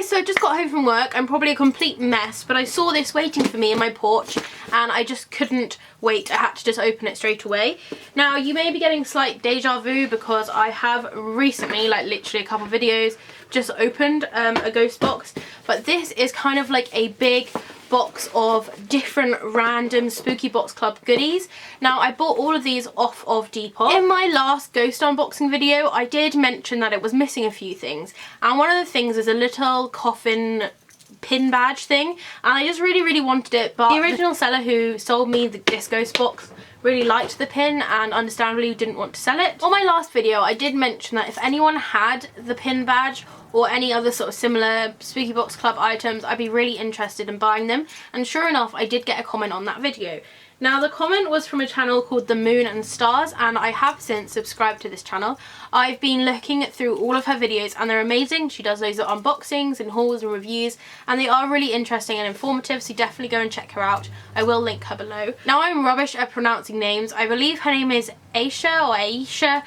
guys, so I just got home from work. I'm probably a complete mess, but I saw this waiting for me in my porch and I just couldn't wait. I had to just open it straight away. Now, you may be getting slight deja vu because I have recently, like literally a couple videos, just opened a ghost box, but this is kind of like a big box of different random Spooky Box Club goodies. Now, I bought all of these off of Depop. In my last ghost unboxing video, I did mention that it was missing a few things, and one of the things is a little coffin pin badge thing, and I just really wanted it, but the original seller who sold me this ghost box really liked the pin and understandably didn't want to sell it. On my last video, I did mention that if anyone had the pin badge or any other sort of similar Spooky Box Club items, I'd be really interested in buying them, and sure enough, I did get a comment on that video. Now, the comment was from a channel called The Moon and Stars, and I have since subscribed to this channel. I've been looking through all of her videos and they're amazing. She does loads of unboxings and hauls and reviews, and they are really interesting and informative, so definitely go and check her out. I will link her below. Now, I'm rubbish at pronouncing names. I believe her name is Aisha or Aisha.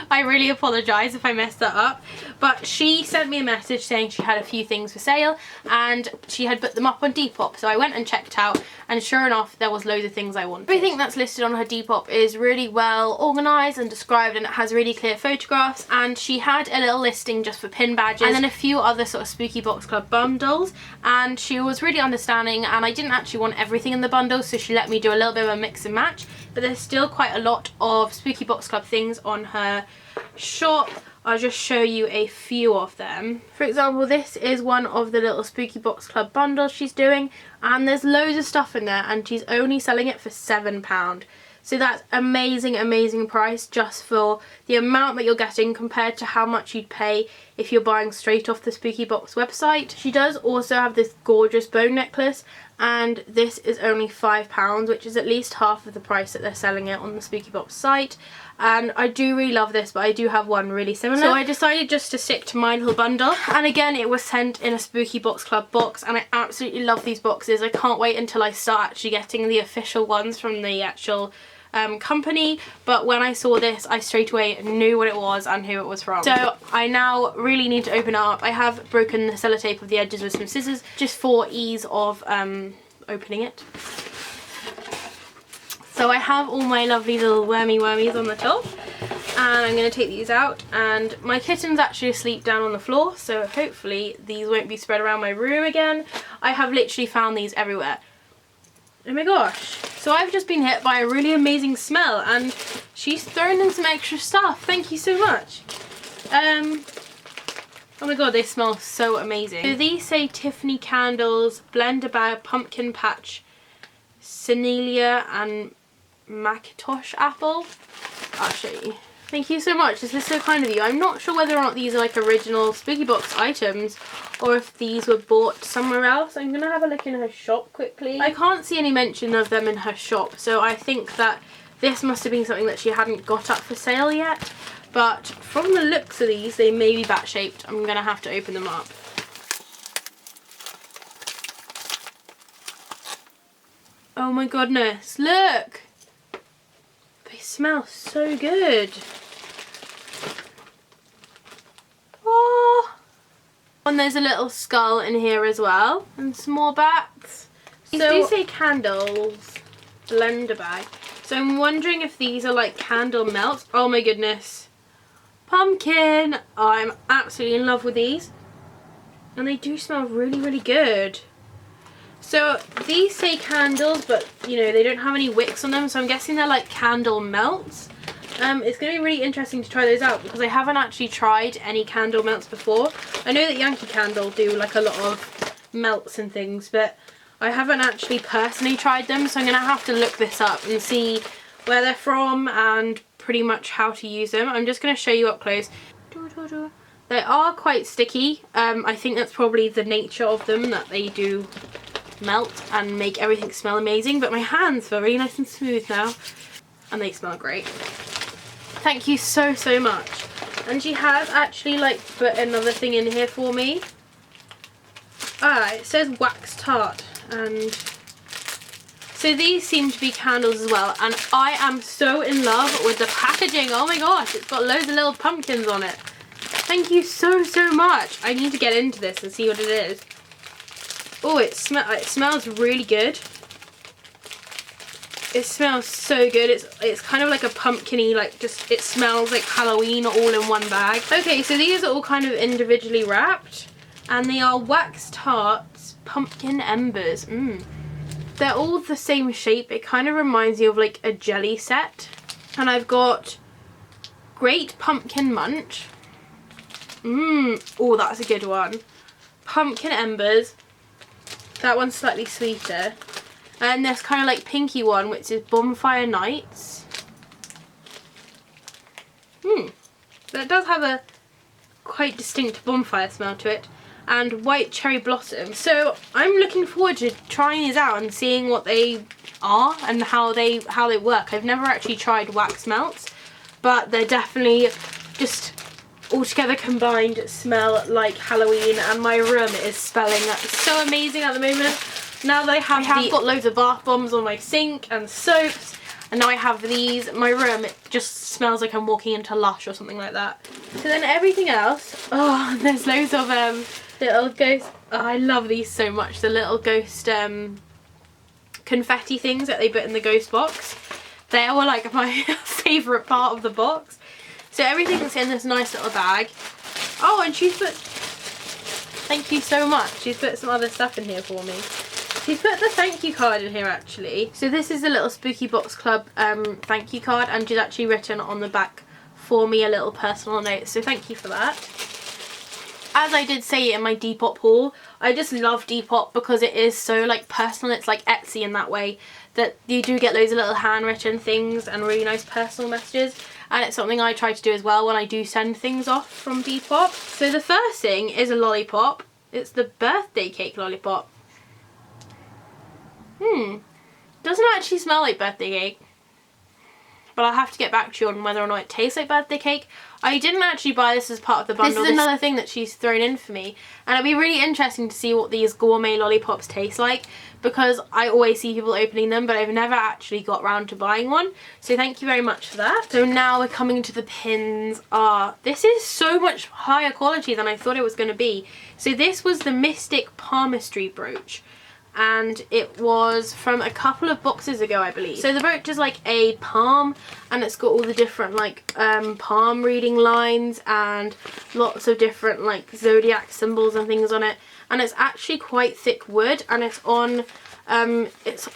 I really apologise if I messed that up, but she sent me a message saying she had a few things for sale and she had put them up on Depop, so I went and checked out, and sure enough, there was loads of things I wanted. Everything that's listed on her Depop is really well organised and described, and it has really clear photographs, and she had a little listing just for pin badges and then a few other sort of Spooky Box Club bundles, and she was really understanding, and I didn't actually want everything in the bundle, so she let me do a little bit of a mix and match, but there's still quite a lot of Spooky Box Club things on her shop. I'll just show you a few of them. For example, this is one of the little Spooky Box Club bundles she's doing, and there's loads of stuff in there, and she's only selling it for £7. So that's amazing price just for the amount that you're getting compared to how much you'd pay if you're buying straight off the Spooky Box website. She does also have this gorgeous bone necklace, and this is only £5, which is at least half of the price that they're selling it on the Spooky Box site. And I do really love this, but I do have one really similar, so I decided just to stick to my little bundle. And again, it was sent in a Spooky Box Club box, and I absolutely love these boxes. I can't wait until I start actually getting the official ones from the actual company, but when I saw this, I straight away knew what it was and who it was from. So I now really need to open it up. I have broken the sellotape of the edges with some scissors just for ease of opening it. So I have all my lovely little wormies on the top, and I'm going to take these out, and my kitten's actually asleep down on the floor, so hopefully these won't be spread around my room again. I have literally found these everywhere. Oh my gosh. So I've just been hit by a really amazing smell, and she's thrown in some extra stuff. Thank you so much. Oh my god, they smell so amazing. So these say Tiffany candles, blender bag, pumpkin patch, Senelia, and Macintosh apple. I'll show you. Thank you so much. This is so kind of you. I'm not sure whether or not these are like original Spooky Box items or if these were bought somewhere else. I'm gonna have a look in her shop quickly. I can't see any mention of them in her shop, so I think that this must have been something that she hadn't got up for sale yet. But from the looks of these, they may be bat shaped. I'm gonna have to open them up. Oh my goodness, look! They smell so good. Oh! And there's a little skull in here as well, and some more bats. These do say candles, blender bag. So I'm wondering if these are like candle melts. Oh my goodness. Pumpkin! Oh, I'm absolutely in love with these. And they do smell really good. So these say candles, but you know, they don't have any wicks on them, so I'm guessing they're like candle melts. It's going to be really interesting to try those out because I haven't actually tried any candle melts before. I know that Yankee Candle do like a lot of melts and things, but I haven't actually personally tried them, so I'm going to have to look this up and see where they're from and pretty much how to use them. I'm just going to show you up close. They are quite sticky. I think that's probably the nature of them, that they do melt and make everything smell amazing, but my hands feel really nice and smooth now, and they smell great. Thank you so much. And she has actually like put another thing in here for me. It says wax tart, and so these seem to be candles as well, and I am so in love with the packaging. Oh my gosh, it's got loads of little pumpkins on it. Thank you so, so much. I need to get into this and see what it is. Oh, it smells really good. It smells so good. It's kind of like a pumpkin-y, like just, it smells like Halloween all in one bag. Okay, so these are all kind of individually wrapped, and they are Wax Tarts Pumpkin Embers. They're all the same shape. It kind of reminds you of like a jelly set. And I've got Great Pumpkin Munch. Oh, that's a good one. Pumpkin Embers. That one's slightly sweeter. And this kind of like pinky one, which is Bonfire Nights. That does have a quite distinct bonfire smell to it. And White Cherry Blossom. So I'm looking forward to trying these out and seeing what they are and how they work. I've never actually tried wax melts, but they're definitely just altogether combined smell like Halloween, and my room is smelling so amazing at the moment. Now that I have got loads of bath bombs on my sink and soaps, and now I have these, my room, it just smells like I'm walking into Lush or something like that. So then everything else, oh, there's loads of little ghost, oh, I love these so much, the little ghost confetti things that they put in the ghost box. They were like my favourite part of the box. So everything's in this nice little bag. Oh, and she's put, thank you so much, she's put some other stuff in here for me. She's put the thank you card in here actually. So this is a little Spooky Box Club thank you card, and she's actually written on the back for me a little personal note, so thank you for that. As I did say in my Depop haul, I just love Depop because it is so like personal. It's like Etsy in that way, that you do get loads of little handwritten things and really nice personal messages, and it's something I try to do as well when I do send things off from Depop. So the first thing is a lollipop. It's the birthday cake lollipop. Doesn't actually smell like birthday cake, but I'll have to get back to you on whether or not it tastes like birthday cake. I didn't actually buy this as part of the bundle. This is another thing that she's thrown in for me, and it'll be really interesting to see what these gourmet lollipops taste like, because I always see people opening them, but I've never actually got round to buying one. So thank you very much for that. So now we're coming to the pins. This is so much higher quality than I thought it was going to be. So this was the Mystic Palmistry brooch, and it was from a couple of boxes ago, I believe. So the brooch is like a palm, and it's got all the different like palm reading lines and lots of different like zodiac symbols and things on it, and it's actually quite thick wood, and it's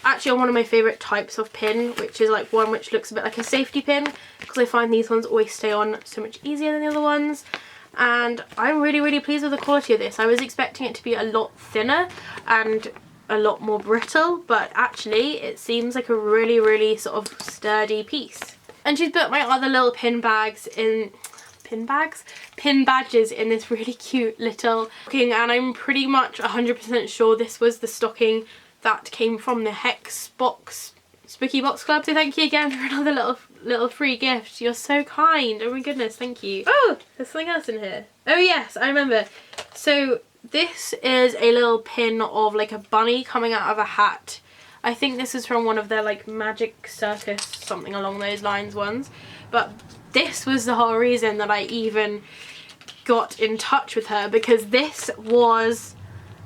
actually on one of my favorite types of pin, which is like one which looks a bit like a safety pin, because I find these ones always stay on so much easier than the other ones. And I'm really pleased with the quality of this. I was expecting it to be a lot thinner and a lot more brittle, but actually it seems like a really sort of sturdy piece. And she's put my other little pin badges in this really cute little stocking, and I'm pretty much 100% sure this was the stocking that came from the HEXMAS Spooky Box Club. So thank you again for another little free gift. You're so kind. Oh my goodness, thank you. Oh, there's something else in here. Oh yes, I remember. So this is a little pin of like a bunny coming out of a hat. I think this is from one of their like Magic Circus, something along those lines ones. But this was the whole reason that I even got in touch with her, because this was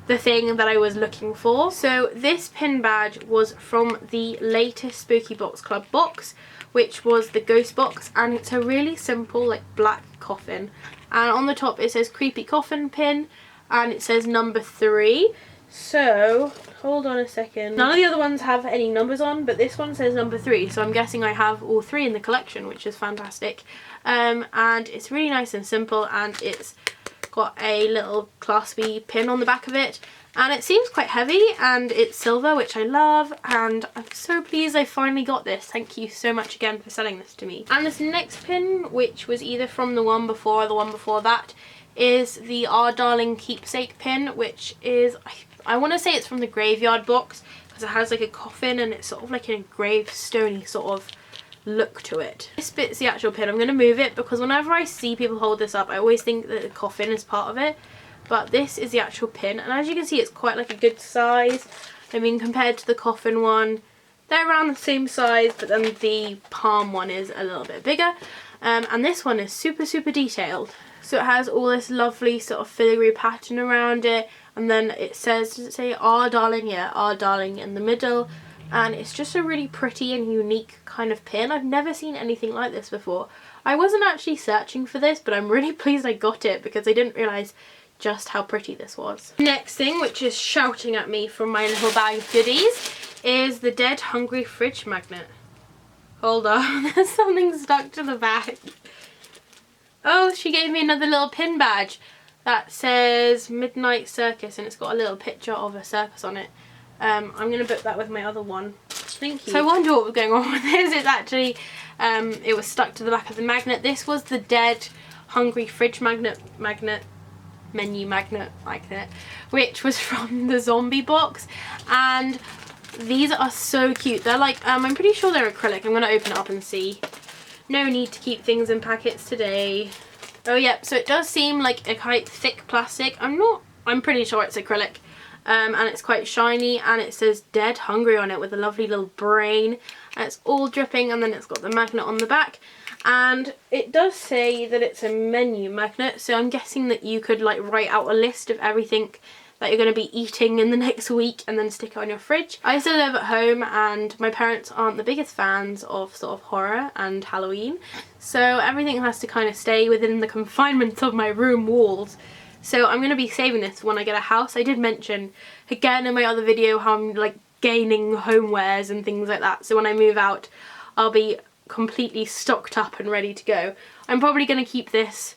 the thing that I was looking for. So this pin badge was from the latest Spooky Box Club box, which was the Ghost box, and it's a really simple like black coffin, and on the top it says Creepy Coffin Pin, and it says number 3. So hold on a second, none of the other ones have any numbers on, but this one says number 3, so I'm guessing I have all 3 in the collection, which is fantastic. And it's really nice and simple, and it's got a little claspy pin on the back of it, and it seems quite heavy, and it's silver, which I love, and I'm so pleased I finally got this. Thank you so much again for selling this to me. And this next pin, which was either from the one before or the one before that, is the Our Darling Keepsake pin, which is, I want to say it's from the Graveyard box, because it has like a coffin and it's sort of like a gravestone-y sort of look to it. This bit's the actual pin. I'm going to move it because whenever I see people hold this up, I always think that the coffin is part of it, but this is the actual pin, and as you can see it's quite like a good size. I mean, compared to the coffin one, they're around the same size, but then the palm one is a little bit bigger. And this one is super detailed. So it has all this lovely sort of filigree pattern around it, and then it says, does it say "Our Darling"? Yeah, "Our Darling" in the middle. And it's just a really pretty and unique kind of pin. I've never seen anything like this before. I wasn't actually searching for this, but I'm really pleased I got it because I didn't realise just how pretty this was. Next thing, which is shouting at me from my little bag of goodies, is the Dead Hungry fridge magnet. Hold on, there's something stuck to the back. Oh, she gave me another little pin badge that says Midnight Circus, and it's got a little picture of a circus on it. I'm going to book that with my other one. Thank you. So I wonder what was going on with this. It's actually, it was stuck to the back of the magnet. This was the Dead Hungry fridge menu magnet, which was from the zombie box. And these are so cute. They're like, I'm pretty sure they're acrylic. I'm going to open it up and see. No need to keep things in packets today. Oh yeah, so it does seem like a quite thick plastic. I'm pretty sure it's acrylic. And it's quite shiny, and it says Dead Hungry on it with a lovely little brain, and it's all dripping, and then it's got the magnet on the back. And it does say that it's a menu magnet, so I'm guessing that you could like write out a list of everything that you're going to be eating in the next week and then stick it on your fridge. I still live at home, and my parents aren't the biggest fans of sort of horror and Halloween, so everything has to kind of stay within the confinement of my room walls. So I'm going to be saving this when I get a house. I did mention again in my other video how I'm like gaining homewares and things like that, so when I move out I'll be completely stocked up and ready to go. I'm probably going to keep this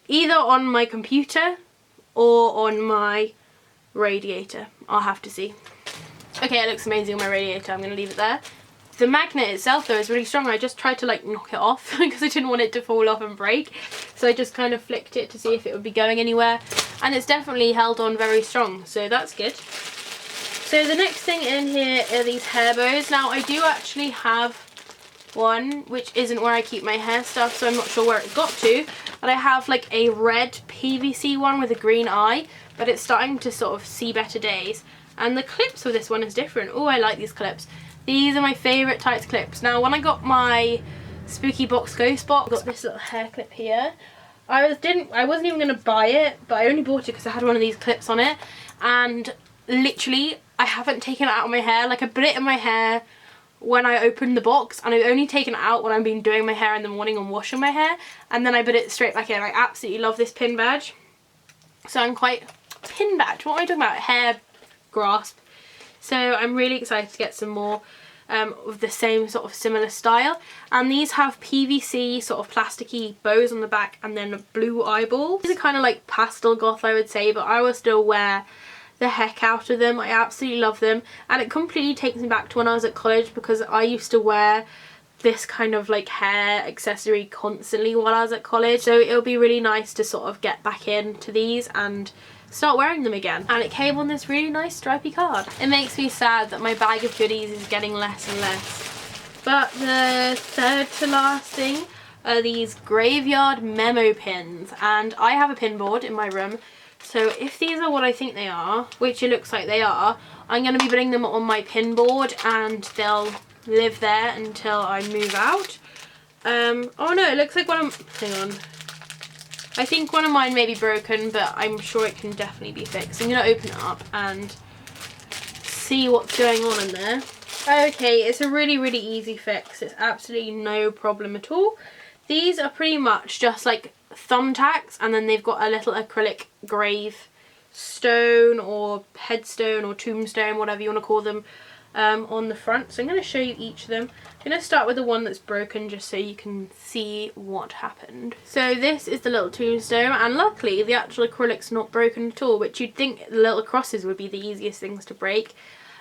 either on my computer or on my radiator. I'll have to see. Okay, it looks amazing on my radiator. I'm going to leave it there. The magnet itself though is really strong. I just tried to like knock it off because I didn't want it to fall off and break. So I just kind of flicked it to see if it would be going anywhere. And it's definitely held on very strong, so that's good. So the next thing in here are these hair bows. Now I do actually have one which isn't where I keep my hair stuff, so I'm not sure where it got to. But I have like a red PVC one with a green eye, but it's starting to sort of see better days. And the clips for this one is different. Oh, I like these clips. These are my favourite types of clips. Now when I got my Spooky Box Ghost box, I got this little hair clip here. I wasn't even going to buy it, but I only bought it because I had one of these clips on it. And literally, I haven't taken it out of my hair. Like I put it in my hair when I opened the box, and I've only taken it out when I've been doing my hair in the morning and washing my hair. And then I put it straight back in. I absolutely love this pin badge. So I'm quite... Pin badge? What am I talking about? Hair grasp. So I'm really excited to get some more of the same sort of similar style. And these have PVC sort of plasticky bows on the back and then blue eyeballs. These are kind of like pastel goth, I would say, but I will still wear the heck out of them. I absolutely love them, and it completely takes me back to when I was at college, because I used to wear this kind of like hair accessory constantly while I was at college. So it'll be really nice to sort of get back into these and start wearing them again. And it came on this really nice stripy card. It makes me sad that my bag of goodies is getting less and less. But the third to last thing are these graveyard memo pins, and I have a pin board in my room, so if these are what I think they are, which it looks like they are, I'm going to be putting them on my pin board and they'll live there until I move out. Oh no, it looks like one of... hang on. I think one of mine may be broken, but I'm sure it can definitely be fixed. I'm going to open it up and see what's going on in there. Okay, it's a really easy fix. It's absolutely no problem at all. These are pretty much just like thumbtacks, and then they've got a little acrylic grave stone or headstone or tombstone, whatever you want to call them, on the front. So I'm going to show you each of them. I'm going to start with the one that's broken just so you can see what happened. So this is the little tombstone, and luckily the actual acrylic's not broken at all, which you'd think the little crosses would be the easiest things to break.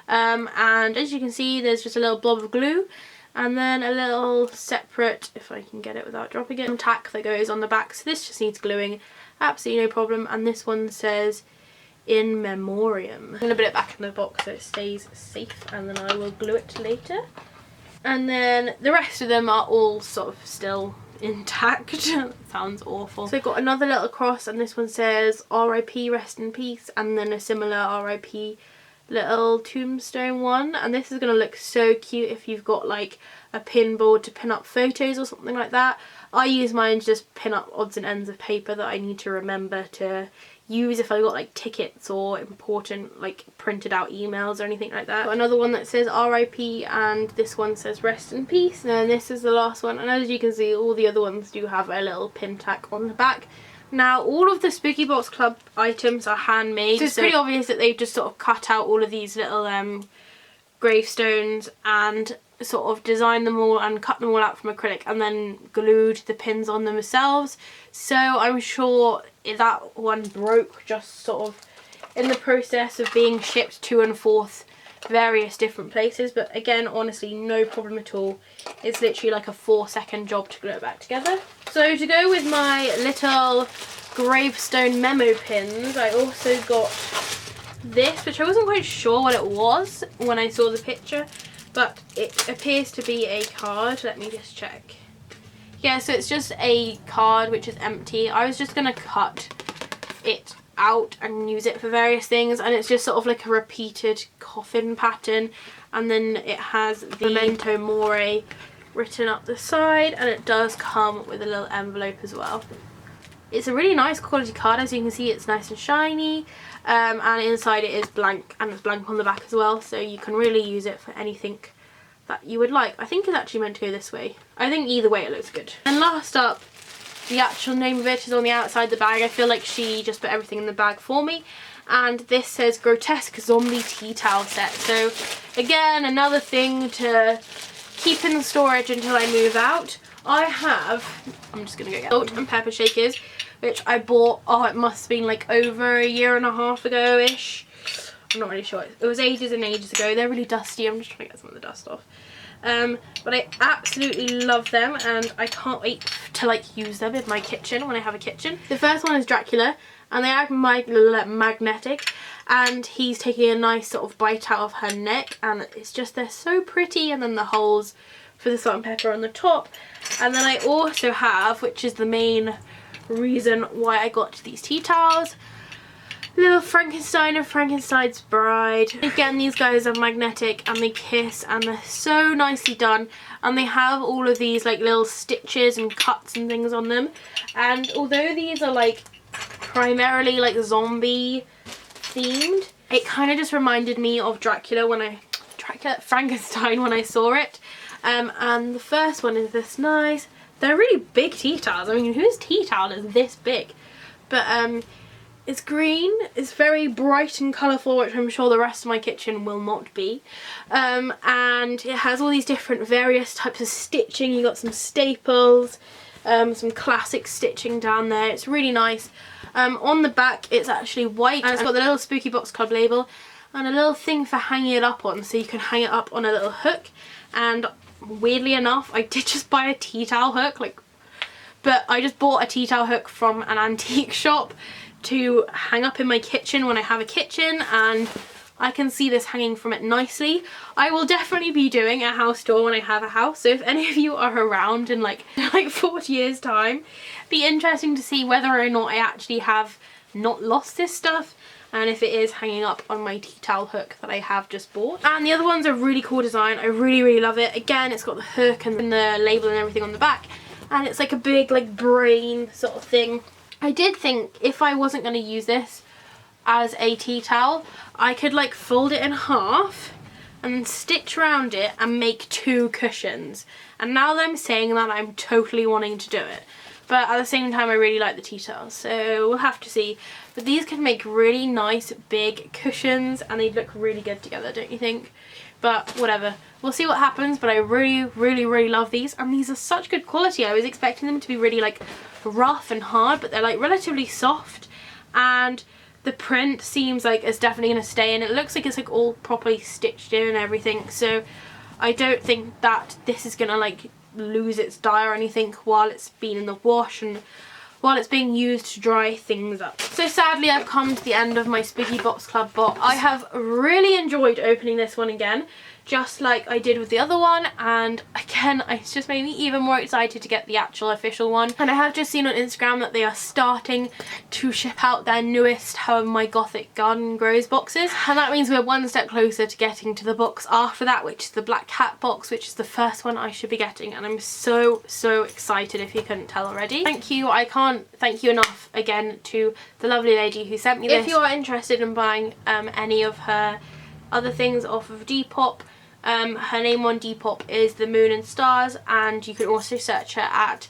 And as you can see, there's just a little blob of glue, and then a little separate, if I can get it without dropping it, tack that goes on the back. So this just needs gluing, absolutely no problem. And this one says in memoriam. I'm going to put it back in the box so it stays safe, and then I will glue it later. And then the rest of them are all sort of still intact. Sounds awful. So I've got another little cross, and this one says RIP, rest in peace, and then a similar RIP little tombstone one, and this is going to look so cute if you've got like a pin board to pin up photos or something like that. I use mine to just pin up odds and ends of paper that I need to remember to use if I got like tickets or important like printed out emails or anything like that. Got another one that says RIP, and this one says rest in peace, and this is the last one, and as you can see all the other ones do have a little pin tack on the back. Now all of the Spooky Box Club items are handmade, so it's pretty obvious that they've just sort of cut out all of these little gravestones and sort of designed them all and cut them all out from acrylic and then glued the pins on themselves. So I'm sure that one broke just sort of in the process of being shipped to and forth various different places, but again, honestly, no problem at all. It's literally like a 4-second job to glue it back together. So to go with my little gravestone memo pins, I also got this, which I wasn't quite sure what it was when I saw the picture, but it appears to be a card. Let me just check. Yeah, so it's just a card which is empty. I was just gonna cut it out and use it for various things, and it's just sort of like a repeated coffin pattern, and then it has the memento mori written up the side, and it does come with a little envelope as well. It's a really nice quality card. As you can see, it's nice and shiny, and inside it is blank, and it's blank on the back as well, so you can really use it for anything that you would like. I think it's actually meant to go this way. I think either way it looks good. And last up, the actual name of it is on the outside the bag. I feel like she just put everything in the bag for me, and this says Grotesque Zombie Tea Towel Set. So again, another thing to keep in storage until I move out. I have, I'm just gonna go get salt and pepper shakers, which I bought, oh, it must have been like over a year and a half ago-ish. I'm not really sure. It was ages and ages ago. They're really dusty. I'm just trying to get some of the dust off. But I absolutely love them, and I can't wait to like use them in my kitchen when I have a kitchen. The first one is Dracula, and they are magnetic, and he's taking a nice sort of bite out of her neck, and it's just, they're so pretty. And then the holes for the salt and pepper on the top. And then I also have, which is the main reason why I got these tea towels, little Frankenstein and Frankenstein's Bride. Again, these guys are magnetic and they kiss, and they're so nicely done, and they have all of these like little stitches and cuts and things on them. And although these are like primarily like zombie themed, it kind of just reminded me of Frankenstein when I saw it. And the first one is this nice, they're really big tea towels. I mean, whose tea towel is this big? But it's green, it's very bright and colourful, which I'm sure the rest of my kitchen will not be. And it has all these different various types of stitching. You got some staples, some classic stitching down there. It's really nice. On the back it's actually white, and it's got the little Spooky Box Club label and a little thing for hanging it up on, so you can hang it up on a little hook. And weirdly enough, I did just buy a tea towel hook, but I just bought a tea towel hook from an antique shop to hang up in my kitchen when I have a kitchen, and I can see this hanging from it nicely. I will definitely be doing a house tour when I have a house, so if any of you are around in like 40 years time, be interesting to see whether or not I actually have not lost this stuff, and if it is hanging up on my tea towel hook that I have just bought. And the other one's a really cool design. I really love it. Again, it's got the hook and the label and everything on the back, and it's like a big like brain sort of thing. I did think if I wasn't going to use this as a tea towel, I could like fold it in half and then stitch around it and make 2 cushions. And now that I'm saying that, I'm totally wanting to do it. But at the same time, I really like the tea towels, so we'll have to see. But these can make really nice big cushions, and they look really good together, don't you think? But whatever, we'll see what happens. But I really love these, and these are such good quality. I was expecting them to be really like rough and hard, but they're like relatively soft, and the print seems like it's definitely going to stay, and it looks like it's like all properly stitched in and everything. So I don't think that this is going to like lose its dye or anything while it's been in the wash and while it's being used to dry things up. So sadly, I've come to the end of my Spooky Box Club box. I have really enjoyed opening this one again, just like I did with the other one, and again it's just made me even more excited to get the actual official one. And I have just seen on Instagram that they are starting to ship out their newest How My Gothic Garden Grows boxes, and that means we're one step closer to getting to the box after that, which is the Black Cat box, which is the first one I should be getting, and I'm so excited if you couldn't tell already. Thank you, I can't thank you enough again to the lovely lady who sent me this. If you are interested in buying any of her other things off of Depop, her name on Depop is The Moon and Stars, and you can also search her at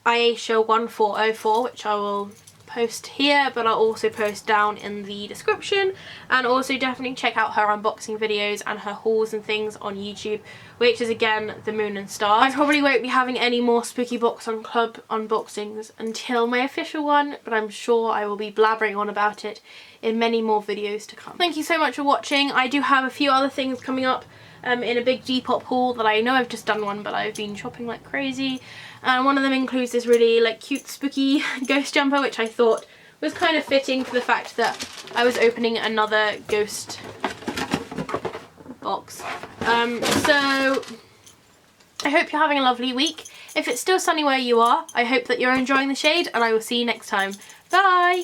Aisha1404, which I will post here, but I'll also post down in the description. And also definitely check out her unboxing videos and her hauls and things on YouTube, which is again The Moon and Stars. I probably won't be having any more Spooky Box on Club unboxings until my official one, but I'm sure I will be blabbering on about it in many more videos to come. Thank you so much for watching. I do have a few other things coming up in a big Depop haul that I know I've just done one, but I've been shopping like crazy. And one of them includes this really like cute spooky ghost jumper, which I thought was kind of fitting for the fact that I was opening another ghost box. So I hope you're having a lovely week. If it's still sunny where you are, I hope that you're enjoying the shade, and I will see you next time. Bye!